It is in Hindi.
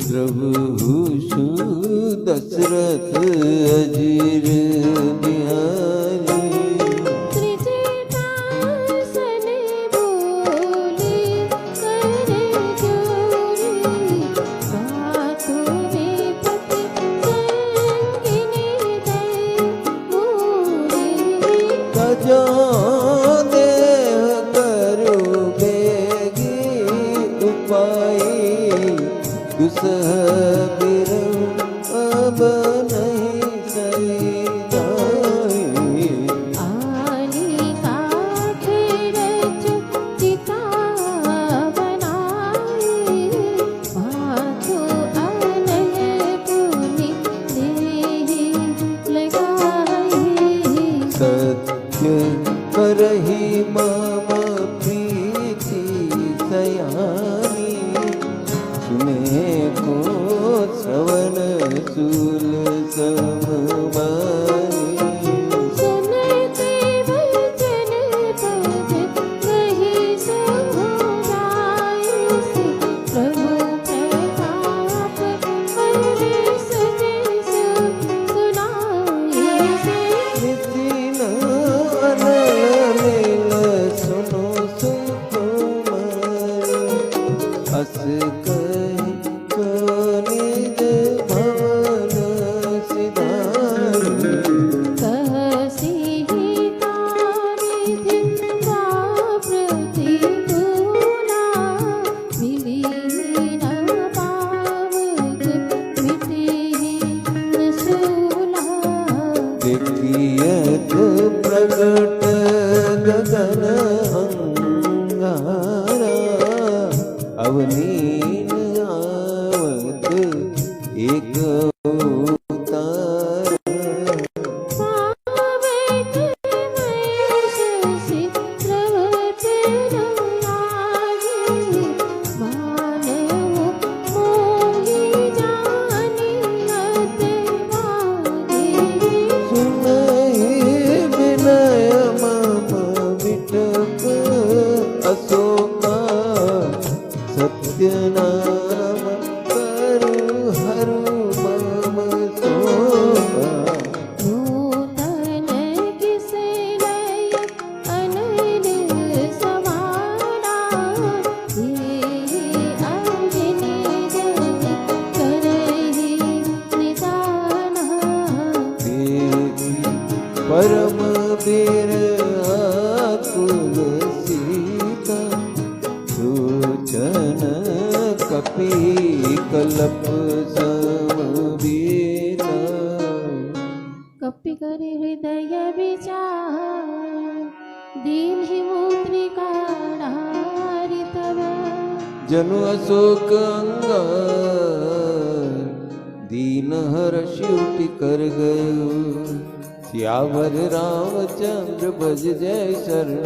प्रभु दशरथ अजीर बिहारी देह करो बेगी उपाई दुसह अब नहीं सही जाए आली काठे रच चिता बनाए माथो अनल पुनि देहि लगाए सत्य करहि मम प्रीति सयानी सुने को श्रवण शूल सममानी सुनते वचन पद कहि समुदाय से प्रभु प्रताप हर्ष देश सुनाए से नितिन अनल मिल सुनो सुकुमारी अस कहि को निज भवन सिधारी कहसी तारिधि प्रतिकूला मिली न पावक मिटे न सूला देखियत प्रगट गगन अंगारा अवनीन आवत एक अवतार पावक महेश सिद्रवत लागे मानव मोहि जानियत मागे सुनहि विनय मम विटप अशोका सत्य नाम करु हरु मम शोभा नूतन किसे लय अनल समाना ये अंजनी जन करहि निदाना देवी परम वीर आकुल सीता सूचन कपि कलप समबीता कपि करे हृदय विचार दीन ही मुद्रिका नारी तब जनु अशोक अंगार दीन हर्ष उठि कर गयो सियावर रामचंद्र भज जय शरण